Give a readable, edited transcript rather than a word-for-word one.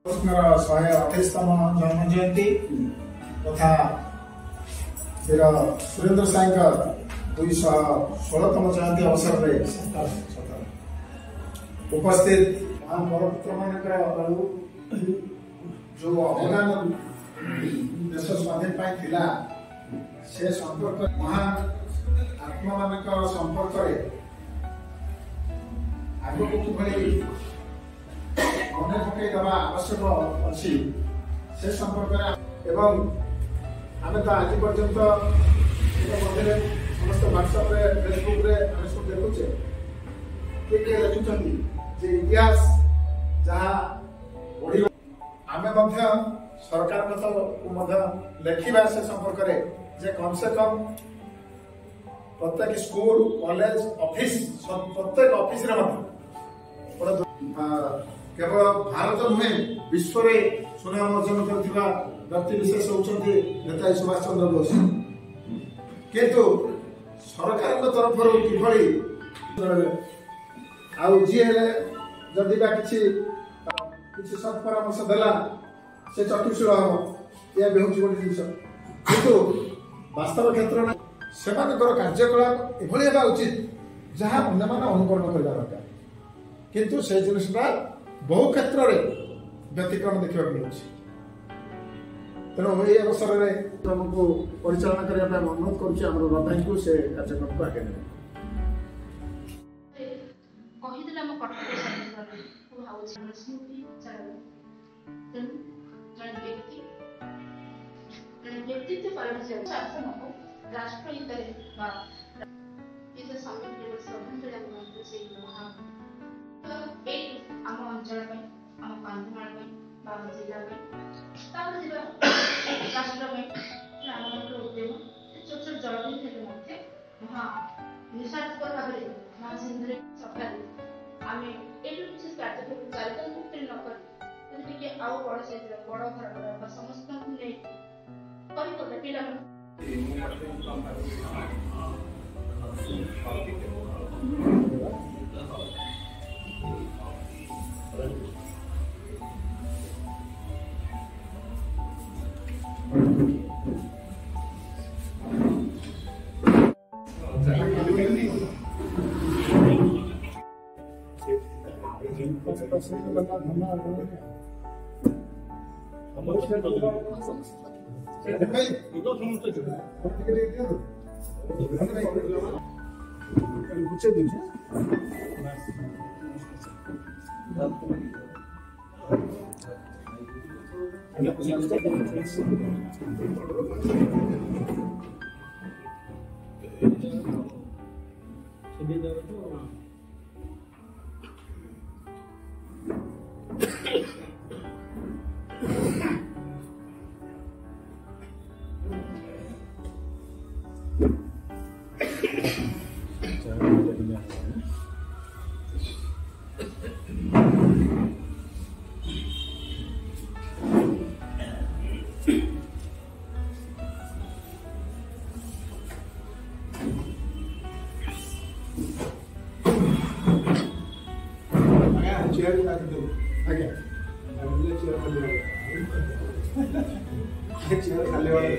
128तम जन्म जयंती तथा वीर सुरेंद्र साई 216तम जयंती अवसर में उपस्थित महापुत्र मान जो अवदान देश स्वाधीन थिला से संपर्क महान आत्मा मान संपर्क आगे कि मन पकई देवा आवश्यक अच्छी से संपर्क एवं आम तो आज पर्यंत समस्त व्हाट्सएप फेसबुक सब देखुचे किए लिखुं इतिहास जहाँ बढ़ आम सरकार को लिखा से संपर्क में जे कम से कम प्रत्येक स्कूल कॉलेज ऑफिस प्रत्येक ऑफिस केवल भारत नुहे विश्व में सुनाम अर्जन कर व्यक्ति विशेष होती नेताजी सुभाष चंद्र बोस किंतु सरकार तरफ कि जदि किसी सत् परामर्श देला से चतुशील हम यह भी हूँ गोटे जिन किंतु वास्तव क्षेत्र में से कार्यकलाप एभली होगा उचित जहाँ अन्य अनुकरण करवा दरकार किंतु से जिनटा बहु क्षेत्र में व्यतिक्रम देखा मिलूँ तेणु ये अवसर में तुमको परिचालन करने अनुरोध करुँच रदाई को से कार्यक्रम को आगे ने राष्ट्रहित आम अंचल आम कंधमाल जिला राष्ट्र उद्यम छोट छोट जलबंधु क्षेत्र निस्वार्थ भाव में महासिंधु सफल आम ये किसी कार्यक्रम चारित मुक्ति नक आउ बड़ से बड़ घर समस्त पिला चेयर खाली वाला